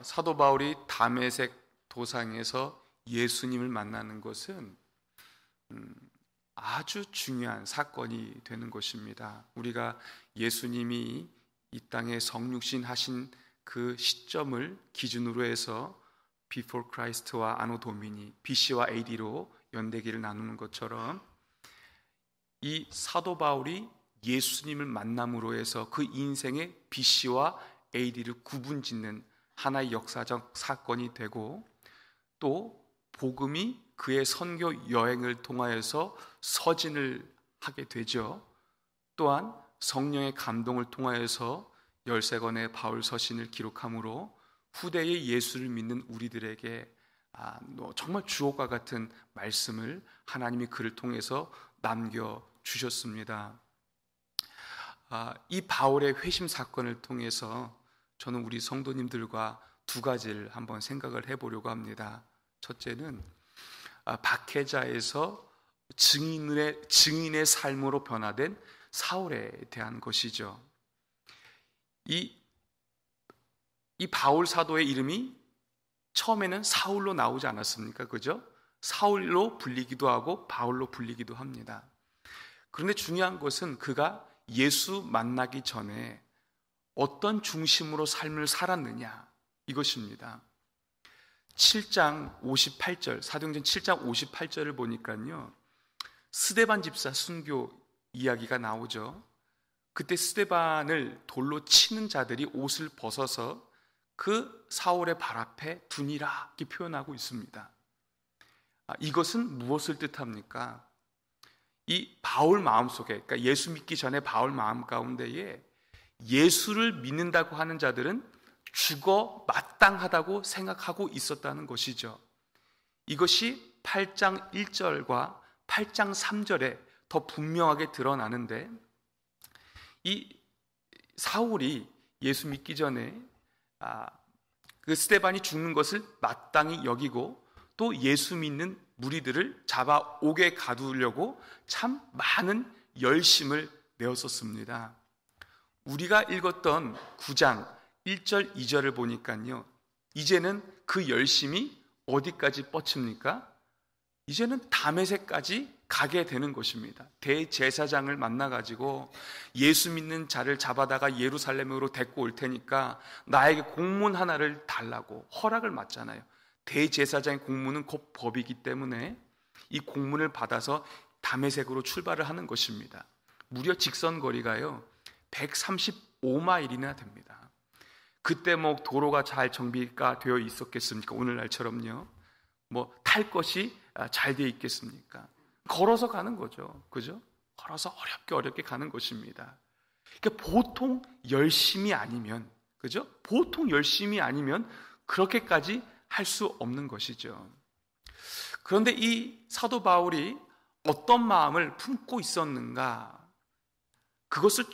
사도 바울이 다메섹 도상에서 예수님을 만나는 것은 아주 중요한 사건이 되는 것입니다. 우리가 예수님이 이 땅에 성육신 하신 그 시점을 기준으로 해서 Before Christ와 Anno Domini, BC와 AD로 연대기를 나누는 것처럼 이 사도 바울이 예수님을 만남으로 해서 그 인생의 BC와 AD를 구분짓는 하나의 역사적 사건이 되고, 또 복음이 그의 선교 여행을 통하여서 서진을 하게 되죠. 또한 성령의 감동을 통하여서 13권의 바울 서신을 기록함으로 후대의 예수를 믿는 우리들에게 정말 주옥과 같은 말씀을 하나님이 그를 통해서 남겨주셨습니다. 이 바울의 회심 사건을 통해서 저는 우리 성도님들과 두 가지를 한번 생각을 해보려고 합니다. 첫째는 박해자에서 증인의 삶으로 변화된 사울에 대한 것이죠. 이 바울 사도의 이름이 처음에는 사울로 나오지 않았습니까? 그죠? 사울로 불리기도 하고 바울로 불리기도 합니다. 그런데 중요한 것은 그가 예수 만나기 전에 어떤 중심으로 삶을 살았느냐, 이것입니다. 7장 58절, 사도행전 7장 58절을 보니까요, 스데반 집사 순교 이야기가 나오죠. 그때 스데반을 돌로 치는 자들이 옷을 벗어서 그 사울의 발 앞에 두니라 이렇게 표현하고 있습니다. 이것은 무엇을 뜻합니까? 이 바울 마음속에, 그러니까 예수 믿기 전에 바울 마음 가운데에 예수를 믿는다고 하는 자들은 죽어 마땅하다고 생각하고 있었다는 것이죠. 이것이 8장 1절과 8장 3절에 더 분명하게 드러나는데, 이 사울이 예수 믿기 전에 그 스데반이 죽는 것을 마땅히 여기고 또 예수 믿는 무리들을 잡아 옥에 가두려고 참 많은 열심을 내었었습니다. 우리가 읽었던 9장 1절 2절을 보니까요, 이제는 그 열심이 어디까지 뻗칩니까? 이제는 다메섹까지 가게 되는 것입니다. 대제사장을 만나가지고 예수 믿는 자를 잡아다가 예루살렘으로 데리고 올 테니까 나에게 공문 하나를 달라고 허락을 받잖아요. 대제사장의 공문은 곧 법이기 때문에 이 공문을 받아서 다메섹으로 출발을 하는 것입니다. 무려 직선 거리가요 135마일이나 됩니다. 그때 뭐 도로가 잘 정비가 되어 있었겠습니까? 오늘날처럼요. 뭐 탈 것이 잘 되어 있겠습니까? 걸어서 가는 거죠. 그죠? 걸어서 어렵게 가는 것입니다. 그러니까 보통 열심이 아니면, 그죠? 보통 열심이 아니면 그렇게까지 할 수 없는 것이죠. 그런데 이 사도 바울이 어떤 마음을 품고 있었는가? 그것을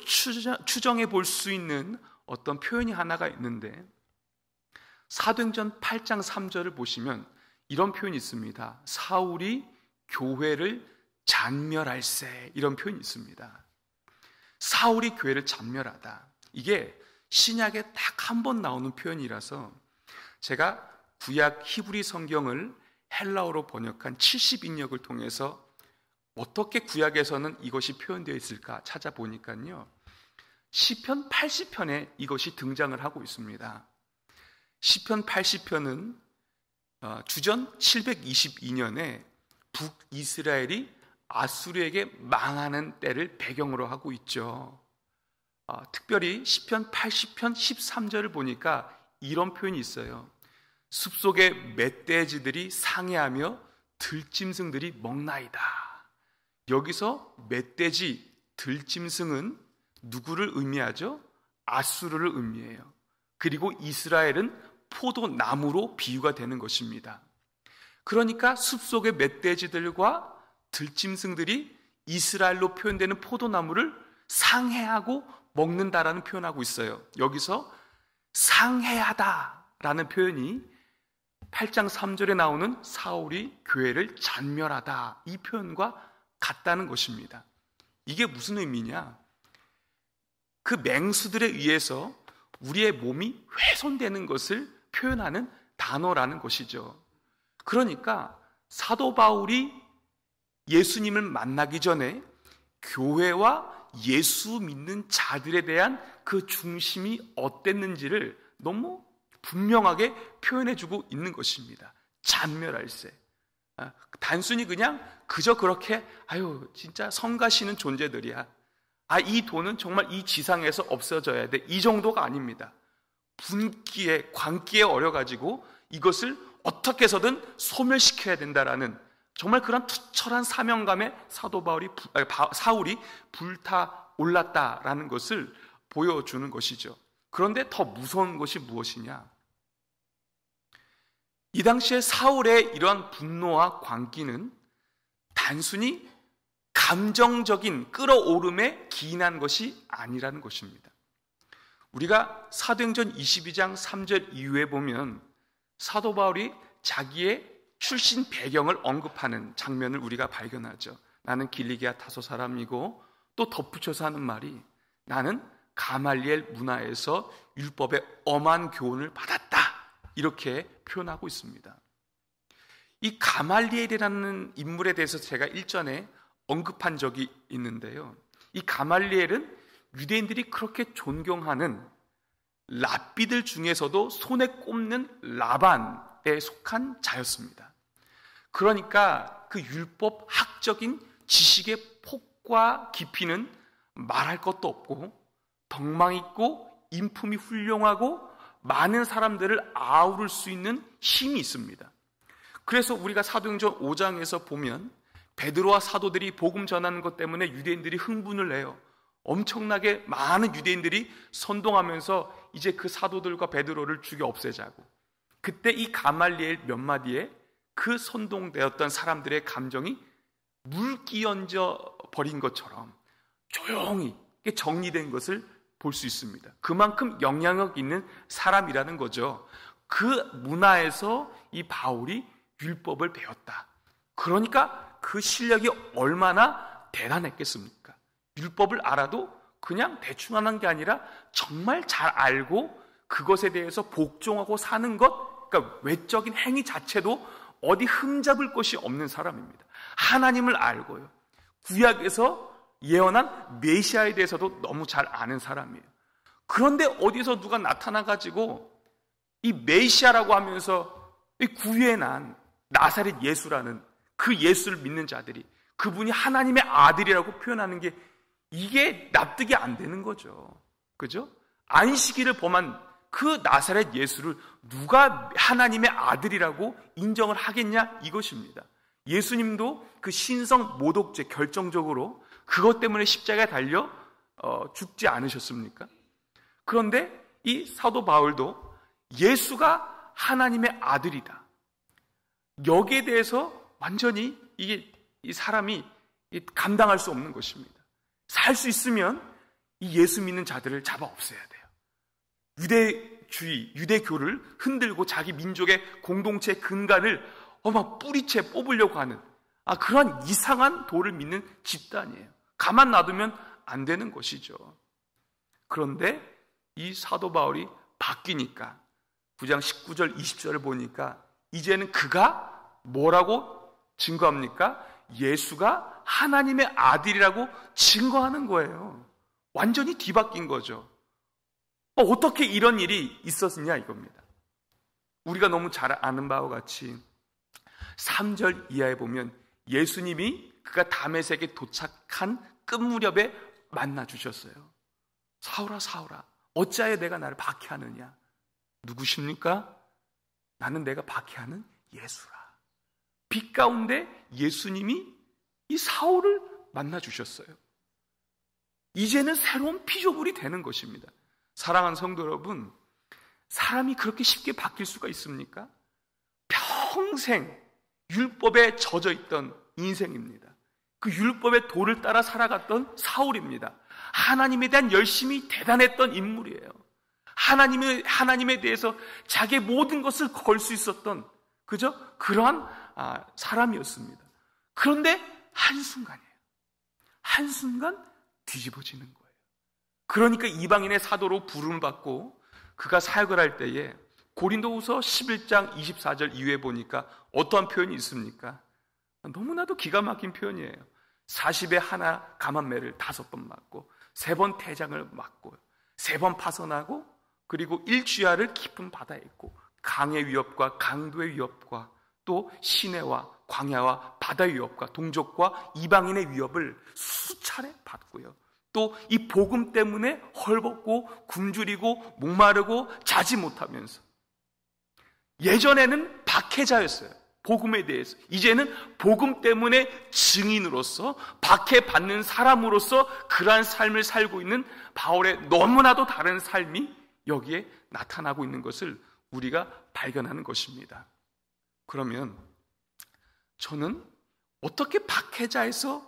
추정해 볼 수 있는 어떤 표현이 하나가 있는데, 사도행전 8장 3절을 보시면 이런 표현이 있습니다. 사울이 교회를 잔멸할세, 이런 표현이 있습니다. 사울이 교회를 잔멸하다. 이게 신약에 딱 한 번 나오는 표현이라서 제가 구약 히브리 성경을 헬라어로 번역한 70인역을 통해서 어떻게 구약에서는 이것이 표현되어 있을까 찾아보니까요, 시편 80편에 이것이 등장을 하고 있습니다. 시편 80편은 주전 722년에 북이스라엘이 아수르에게 망하는 때를 배경으로 하고 있죠. 특별히 시편 80편 13절을 보니까 이런 표현이 있어요. 숲속의 멧돼지들이 상해하며 들짐승들이 먹나이다. 여기서 멧돼지, 들짐승은 누구를 의미하죠? 아수르를 의미해요. 그리고 이스라엘은 포도나무로 비유가 되는 것입니다. 그러니까 숲속의 멧돼지들과 들짐승들이 이스라엘로 표현되는 포도나무를 상해하고 먹는다라는 표현하고 있어요. 여기서 상해하다라는 표현이 8장 3절에 나오는 사울이 교회를 잔멸하다, 이 표현과 같다는 것입니다. 이게 무슨 의미냐? 그 맹수들에 의해서 우리의 몸이 훼손되는 것을 표현하는 단어라는 것이죠. 그러니까 사도 바울이 예수님을 만나기 전에 교회와 예수 믿는 자들에 대한 그 중심이 어땠는지를 너무 분명하게 표현해주고 있는 것입니다. 잔멸할세. 단순히 그냥 그저 그렇게 진짜 성가시는 존재들이야. 이 돈은 정말 이 지상에서 없어져야 돼. 이 정도가 아닙니다. 분기에 관기에 어려가지고 이것을 어떻게 해서든 소멸시켜야 된다라는 정말 그런 투철한 사명감에 사울이 불타올랐다라는 것을 보여주는 것이죠. 그런데 더 무서운 것이 무엇이냐? 이 당시에 사울의 이러한 분노와 광기는 단순히 감정적인 끌어오름에 기인한 것이 아니라는 것입니다. 우리가 사도행전 22장 3절 이후에 보면 사도 바울이 자기의 출신 배경을 언급하는 장면을 우리가 발견하죠. 나는 길리기아 타소 사람이고, 또 덧붙여서 하는 말이 나는 가말리엘 문화에서 율법의 엄한 교훈을 받았다, 이렇게 표현하고 있습니다. 이 가말리엘이라는 인물에 대해서 제가 일전에 언급한 적이 있는데요, 이 가말리엘은 유대인들이 그렇게 존경하는 랍비들 중에서도 손에 꼽는 라반에 속한 자였습니다. 그러니까 그 율법 학적인 지식의 폭과 깊이는 말할 것도 없고, 덕망 있고 인품이 훌륭하고 많은 사람들을 아우를 수 있는 힘이 있습니다. 그래서 우리가 사도행전 5장에서 보면 베드로와 사도들이 복음 전하는 것 때문에 유대인들이 흥분을 해요. 엄청나게 많은 유대인들이 선동하면서 이제 그 사도들과 베드로를 죽여 없애자고. 그때 이 가말리엘 몇 마디에 그 선동되었던 사람들의 감정이 물기얹어 버린 것처럼 조용히 정리된 것을 볼 수 있습니다. 그만큼 영향력 있는 사람이라는 거죠. 그 문화에서 이 바울이 율법을 배웠다. 그러니까 그 실력이 얼마나 대단했겠습니까? 율법을 알아도 그냥 대충 하는 게 아니라 정말 잘 알고 그것에 대해서 복종하고 사는 것, 그러니까 외적인 행위 자체도 어디 흠잡을 것이 없는 사람입니다. 하나님을 알고요, 구약에서 예언한 메시아에 대해서도 너무 잘 아는 사람이에요. 그런데 어디서 누가 나타나가지고 이 메시아라고 하면서 이 구유에 나사렛 예수라는 그 예수를 믿는 자들이 그분이 하나님의 아들이라고 표현하는 게 이게 납득이 안 되는 거죠. 그죠? 안식일을 범한 그 나사렛 예수를 누가 하나님의 아들이라고 인정을 하겠냐, 이것입니다. 예수님도 그 신성 모독죄 결정적으로 그것 때문에 십자가에 달려 죽지 않으셨습니까? 그런데 이 사도 바울도 예수가 하나님의 아들이다, 여기에 대해서 완전히 이 사람이 감당할 수 없는 것입니다. 살 수 있으면 이 예수 믿는 자들을 잡아 없애야 돼요. 유대주의, 유대교를 흔들고 자기 민족의 공동체 근간을 막 뿌리채 뽑으려고 하는 그러한 이상한 도를 믿는 집단이에요. 가만 놔두면 안 되는 것이죠. 그런데 이 사도 바울이 바뀌니까 9장 19절 20절을 보니까 이제는 그가 뭐라고 증거합니까? 예수가 하나님의 아들이라고 증거하는 거예요. 완전히 뒤바뀐 거죠. 어떻게 이런 일이 있었느냐 이겁니다. 우리가 너무 잘 아는 바와 같이 3절 이하에 보면 예수님이 그가 다메섹에 도착한 끝 무렵에 만나 주셨어요. 사울아 사울아, 어찌하여 내가 나를 박해하느냐? 누구십니까? 나는 내가 박해하는 예수라. 빛 가운데 예수님이 이 사울을 만나 주셨어요. 이제는 새로운 피조물이 되는 것입니다. 사랑하는 성도 여러분, 사람이 그렇게 쉽게 바뀔 수가 있습니까? 평생 율법에 젖어 있던 인생입니다. 그 율법의 도를 따라 살아갔던 사울입니다. 하나님에 대한 열심이 대단했던 인물이에요. 하나님에 대해서 자기의 모든 것을 걸 수 있었던 그죠? 그러한 사람이었습니다. 그런데 한순간이에요. 한순간 뒤집어지는 거예요. 그러니까 이방인의 사도로 부름받고 그가 사역을 할 때에 고린도후서 11장 24절 이후에 보니까 어떠한 표현이 있습니까? 너무나도 기가 막힌 표현이에요. 40에 하나 감한매를 5번 맞고 3번 태장을 맞고 3번 파선하고 그리고 일주야를 깊은 바다에 있고 강의 위협과 강도의 위협과 또 시내와 광야와 바다의 위협과 동족과 이방인의 위협을 수차례 받고요. 또 이 복음 때문에 헐벗고 굶주리고 목마르고 자지 못하면서 예전에는 박해자였어요. 복음에 대해서. 이제는 복음 때문에 증인으로서 박해받는 사람으로서 그러한 삶을 살고 있는 바울의 너무나도 다른 삶이 여기에 나타나고 있는 것을 우리가 발견하는 것입니다. 그러면 저는 어떻게 박해자에서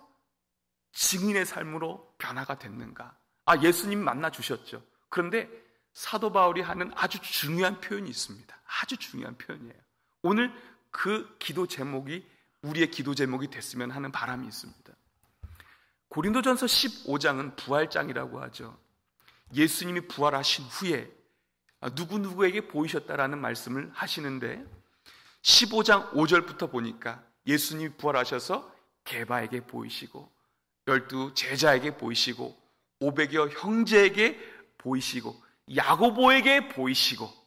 증인의 삶으로 변화가 됐는가? 예수님 만나 주셨죠. 그런데 사도 바울이 하는 아주 중요한 표현이 있습니다. 아주 중요한 표현이에요. 오늘 그 기도 제목이 우리의 기도 제목이 됐으면 하는 바람이 있습니다. 고린도전서 15장은 부활장이라고 하죠. 예수님이 부활하신 후에 누구누구에게 보이셨다라는 말씀을 하시는데 15장 5절부터 보니까 예수님이 부활하셔서 게바에게 보이시고 12 제자에게 보이시고 500여 형제에게 보이시고 야고보에게 보이시고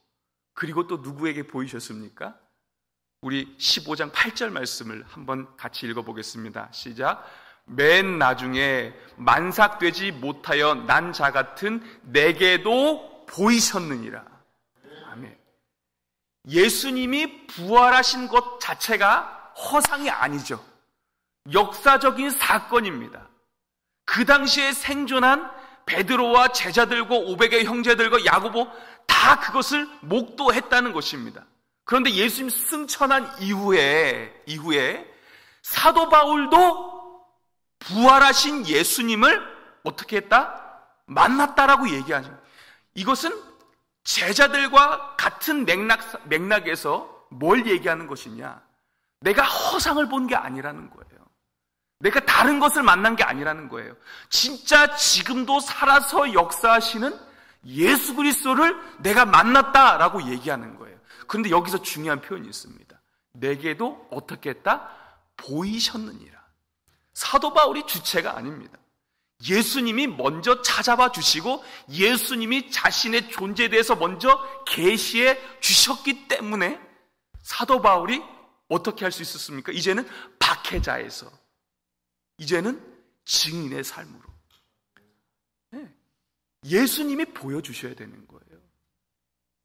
그리고 또 누구에게 보이셨습니까? 우리 15장 8절 말씀을 한번 같이 읽어보겠습니다. 시작. 맨 나중에 만삭되지 못하여 난 자 같은 내게도 보이셨느니라. 아멘. 예수님이 부활하신 것 자체가 허상이 아니죠. 역사적인 사건입니다. 그 당시에 생존한 베드로와 제자들과 500의 형제들과 야고보 다 그것을 목도했다는 것입니다. 그런데 예수님 승천한 이후에 사도 바울도 부활하신 예수님을 어떻게 했다? 만났다라고 얘기하죠. 이것은 제자들과 같은 맥락에서 뭘 얘기하는 것이냐? 내가 허상을 본 게 아니라는 거예요. 내가 다른 것을 만난 게 아니라는 거예요. 진짜 지금도 살아서 역사하시는 예수 그리스도를 내가 만났다라고 얘기하는 거예요. 그런데 여기서 중요한 표현이 있습니다. 내게도 어떻게 했다? 보이셨느니라. 사도 바울이 주체가 아닙니다. 예수님이 먼저 찾아봐 주시고 예수님이 자신의 존재에 대해서 먼저 계시해 주셨기 때문에 사도 바울이 어떻게 할 수 있었습니까? 이제는 박해자에서 이제는 증인의 삶으로 예수님이 보여주셔야 되는 거예요.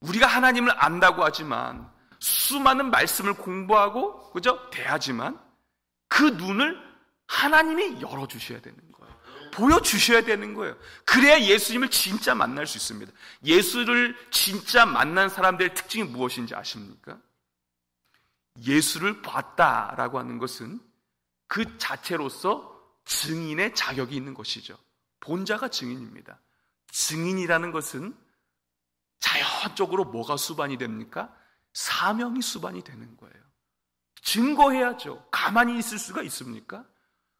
우리가 하나님을 안다고 하지만 수많은 말씀을 공부하고 그죠? 대하지만 그 눈을 하나님이 열어주셔야 되는 거예요. 보여주셔야 되는 거예요. 그래야 예수님을 진짜 만날 수 있습니다. 예수를 진짜 만난 사람들의 특징이 무엇인지 아십니까? 예수를 봤다라고 하는 것은 그 자체로서 증인의 자격이 있는 것이죠. 본자가 증인입니다. 증인이라는 것은 자연적으로 뭐가 수반이 됩니까? 사명이 수반이 되는 거예요. 증거해야죠. 가만히 있을 수가 있습니까?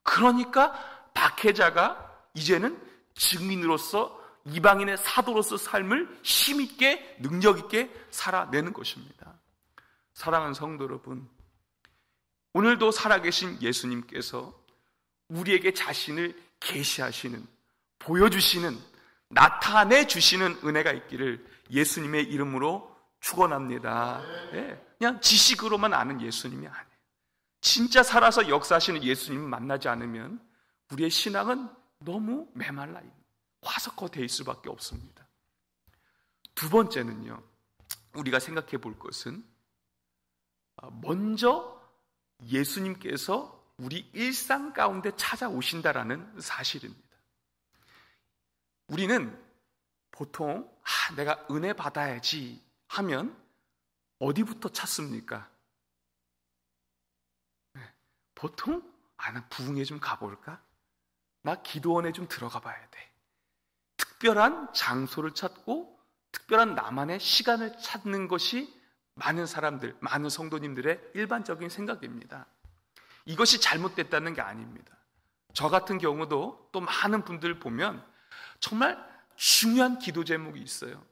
그러니까 박해자가 이제는 증인으로서 이방인의 사도로서 삶을 힘있게 능력있게 살아내는 것입니다. 사랑하는 성도 여러분, 오늘도 살아계신 예수님께서 우리에게 자신을 계시하시는, 보여주시는, 나타내 주시는 은혜가 있기를 예수님의 이름으로 축원합니다. 그냥 지식으로만 아는 예수님이 아니에요. 진짜 살아서 역사하시는 예수님을 만나지 않으면 우리의 신앙은 너무 메말라 화석화되어 있을 수밖에 없습니다. 두 번째는요, 우리가 생각해 볼 것은 먼저 예수님께서 우리 일상 가운데 찾아오신다라는 사실입니다. 우리는 보통 내가 은혜 받아야지 하면 어디부터 찾습니까? 보통 나 부흥회 좀 가볼까? 나 기도원에 좀 들어가 봐야 돼. 특별한 장소를 찾고 특별한 나만의 시간을 찾는 것이 많은 사람들, 많은 성도님들의 일반적인 생각입니다. 이것이 잘못됐다는 게 아닙니다. 저 같은 경우도 또 많은 분들 보면 정말 중요한 기도 제목이 있어요.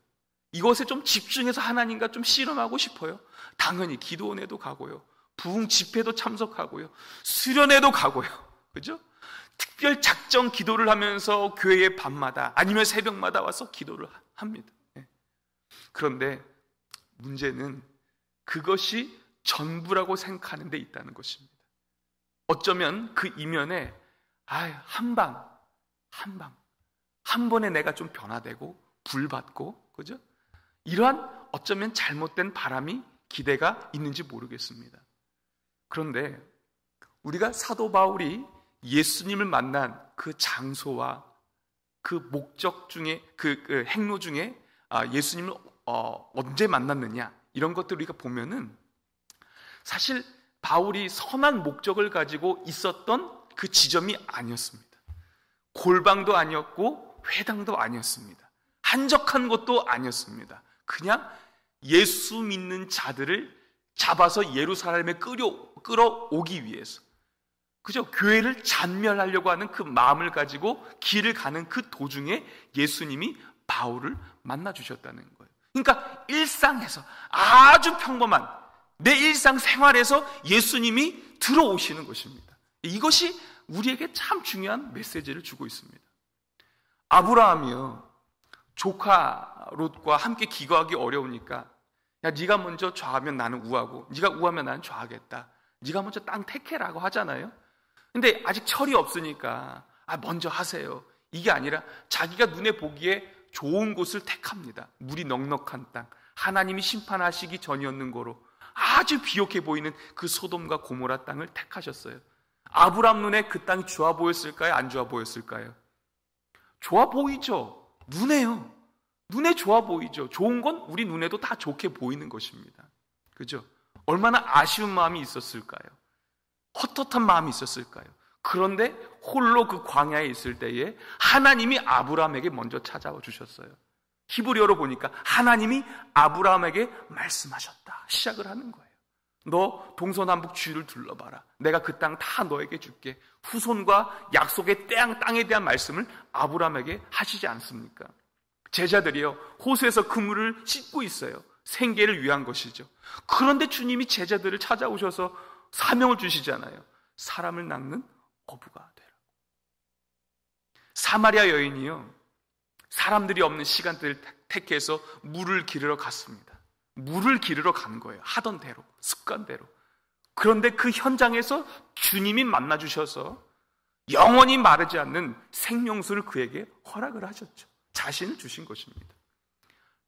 이것에 좀 집중해서 하나님과 좀 씨름하고 싶어요. 당연히 기도원에도 가고요. 부흥 집회도 참석하고요. 수련회도 가고요. 그죠? 특별 작정 기도를 하면서 교회에 밤마다 아니면 새벽마다 와서 기도를 합니다. 그런데 문제는 그것이 전부라고 생각하는 데 있다는 것입니다. 어쩌면 그 이면에 한 번에 내가 좀 변화되고 불받고, 그죠? 이러한 어쩌면 잘못된 바람이 기대가 있는지 모르겠습니다. 그런데 우리가 사도 바울이 예수님을 만난 그 장소와 그 목적 중에 그 행로 중에 예수님을 언제 만났느냐, 이런 것들을 우리가 보면은 사실 바울이 선한 목적을 가지고 있었던 그 지점이 아니었습니다. 골방도 아니었고 회당도 아니었습니다. 한적한 곳도 아니었습니다. 그냥 예수 믿는 자들을 잡아서 예루살렘에 끌어오기 위해서, 그죠? 교회를 잔멸하려고 하는 그 마음을 가지고 길을 가는 그 도중에 예수님이 바울을 만나 주셨다는 거예요. 그러니까 일상에서, 아주 평범한 내 일상 생활에서 예수님이 들어오시는 것입니다. 이것이 우리에게 참 중요한 메시지를 주고 있습니다. 아브라함이요, 조카 롯과 함께 기거하기 어려우니까, 야, 네가 먼저 좌하면 나는 우하고, 네가 우하면 나는 좌하겠다, 네가 먼저 땅 택해라고 하잖아요. 근데 아직 철이 없으니까 먼저 하세요, 이게 아니라 자기가 눈에 보기에 좋은 곳을 택합니다. 물이 넉넉한 땅, 하나님이 심판하시기 전이었는 거로 아주 비옥해 보이는 그 소돔과 고모라 땅을 택하셨어요. 아브라함 눈에 그 땅이 좋아 보였을까요? 안 좋아 보였을까요? 좋아 보이죠. 눈에요. 눈에 좋아 보이죠. 좋은 건 우리 눈에도 다 좋게 보이는 것입니다. 그죠? 얼마나 아쉬운 마음이 있었을까요? 헛헛한 마음이 있었을까요? 그런데 홀로 그 광야에 있을 때에 하나님이 아브라함에게 먼저 찾아와 주셨어요. 히브리어로 보니까 하나님이 아브라함에게 말씀하셨다 시작을 하는 거예요. 너 동서남북 주위를 둘러봐라. 내가 그 땅 다 너에게 줄게. 후손과 약속의 땅에 대한 말씀을 아브라함에게 하시지 않습니까? 제자들이요, 호수에서 그물을 씻고 있어요. 생계를 위한 것이죠. 그런데 주님이 제자들을 찾아오셔서 사명을 주시잖아요. 사람을 낚는 어부가 되라. 사마리아 여인이요, 사람들이 없는 시간대를 택해서 물을 기르러 갔습니다. 물을 기르러 간 거예요. 하던 대로, 습관대로. 그런데 그 현장에서 주님이 만나 주셔서 영원히 마르지 않는 생명수를 그에게 허락을 하셨죠. 자신을 주신 것입니다.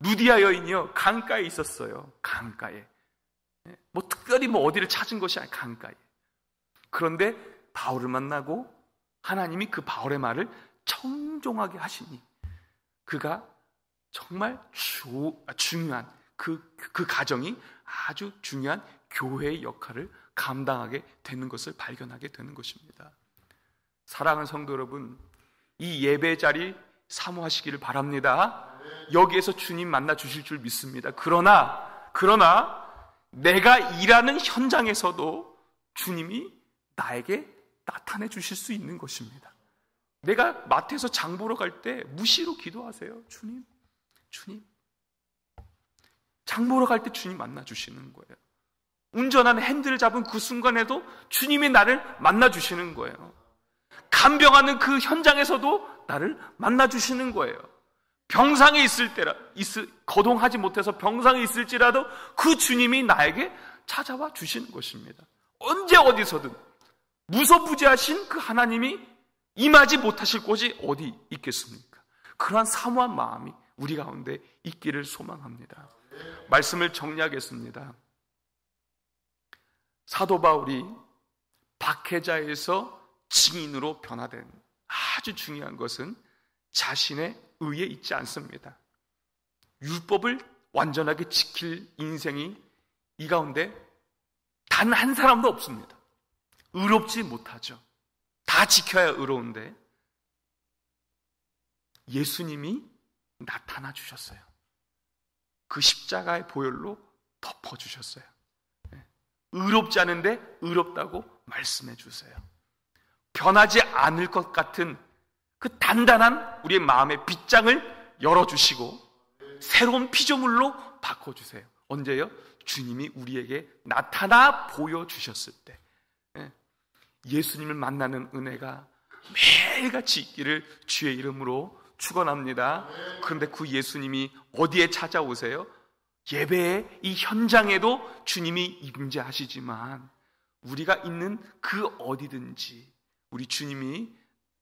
루디아 여인이요, 강가에 있었어요. 강가에. 특별히 어디를 찾은 것이 아니라 강가에. 그런데 바울을 만나고 하나님이 그 바울의 말을 청종하게 하시니 그가 정말 중요한 그 가정이 아주 중요한 교회의 역할을 감당하게 되는 것을 발견하게 되는 것입니다. 사랑하는 성도 여러분, 이 예배 자리 사모하시기를 바랍니다. 여기에서 주님 만나 주실 줄 믿습니다. 그러나 내가 일하는 현장에서도 주님이 나에게 나타내 주실 수 있는 것입니다. 내가 마트에서 장 보러 갈 때 무시로 기도하세요. 주님. 장 보러 갈 때 주님 만나 주시는 거예요. 운전하는 핸들을 잡은 그 순간에도 주님이 나를 만나 주시는 거예요. 간병하는 그 현장에서도 나를 만나 주시는 거예요. 병상에 있을 때라, 거동하지 못해서 병상에 있을지라도 그 주님이 나에게 찾아와 주시는 것입니다. 언제 어디서든 무소부지하신 그 하나님이 임하지 못하실 곳이 어디 있겠습니까? 그러한 사모한 마음이 우리 가운데 있기를 소망합니다. 말씀을 정리하겠습니다. 사도 바울이 박해자에서 증인으로 변화된 아주 중요한 것은 자신의 의에 있지 않습니다. 율법을 완전하게 지킬 인생이 이 가운데 단 한 사람도 없습니다. 의롭지 못하죠. 다 지켜야 의로운데 예수님이 나타나 주셨어요. 그 십자가의 보혈로 덮어주셨어요. 의롭지 않은데 의롭다고 말씀해 주세요. 변하지 않을 것 같은 그 단단한 우리의 마음의 빗장을 열어주시고 새로운 피조물로 바꿔주세요. 언제요? 주님이 우리에게 나타나 보여주셨을 때. 예수님을 만나는 은혜가 매일같이 있기를 주의 이름으로 축원합니다. 그런데 그 예수님이 어디에 찾아오세요? 예배의 이 현장에도 주님이 임재하시지만 우리가 있는 그 어디든지 우리 주님이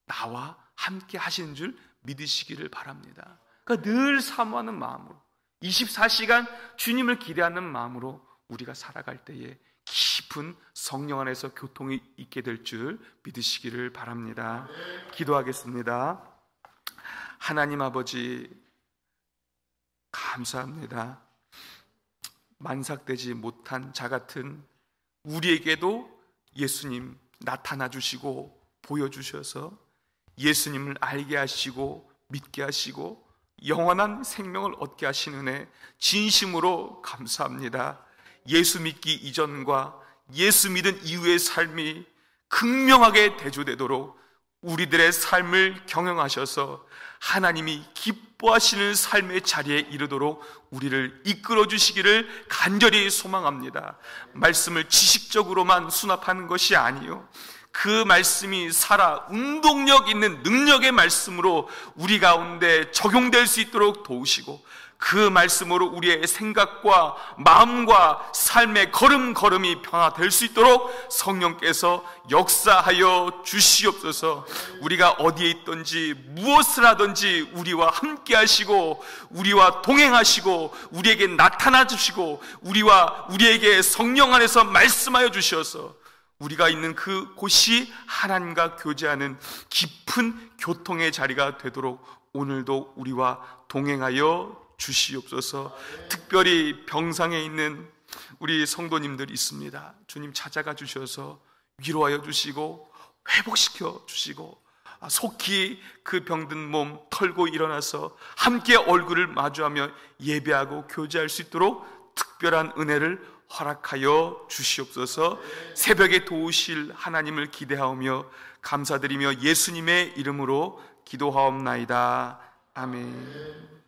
나와 함께 하시는 줄 믿으시기를 바랍니다. 그러니까 늘 사모하는 마음으로 24시간 주님을 기대하는 마음으로 우리가 살아갈 때에 깊은 성령 안에서 교통이 있게 될 줄 믿으시기를 바랍니다. 기도하겠습니다. 하나님 아버지, 감사합니다. 만삭되지 못한 자 같은 우리에게도 예수님 나타나 주시고 보여주셔서 예수님을 알게 하시고 믿게 하시고 영원한 생명을 얻게 하신 은혜 진심으로 감사합니다. 예수 믿기 이전과 예수 믿은 이후의 삶이 극명하게 대조되도록 우리들의 삶을 경영하셔서 하나님이 기뻐하시는 삶의 자리에 이르도록 우리를 이끌어 주시기를 간절히 소망합니다. 말씀을 지식적으로만 수납하는 것이 아니요, 그 말씀이 살아 운동력 있는 능력의 말씀으로 우리 가운데 적용될 수 있도록 도우시고, 그 말씀으로 우리의 생각과 마음과 삶의 걸음걸음이 변화될 수 있도록 성령께서 역사하여 주시옵소서. 우리가 어디에 있든지 무엇을 하든지 우리와 함께 하시고 우리와 동행하시고 우리에게 나타나 주시고 우리에게 성령 안에서 말씀하여 주셔서 우리가 있는 그 곳이 하나님과 교제하는 깊은 교통의 자리가 되도록 오늘도 우리와 동행하여 주시옵소서. 특별히 병상에 있는 우리 성도님들 있습니다. 주님 찾아가 주셔서 위로하여 주시고 회복시켜 주시고 속히 그 병든 몸 털고 일어나서 함께 얼굴을 마주하며 예배하고 교제할 수 있도록 특별한 은혜를 허락하여 주시옵소서. 새벽에 도우실 하나님을 기대하오며 감사드리며 예수님의 이름으로 기도하옵나이다. 아멘.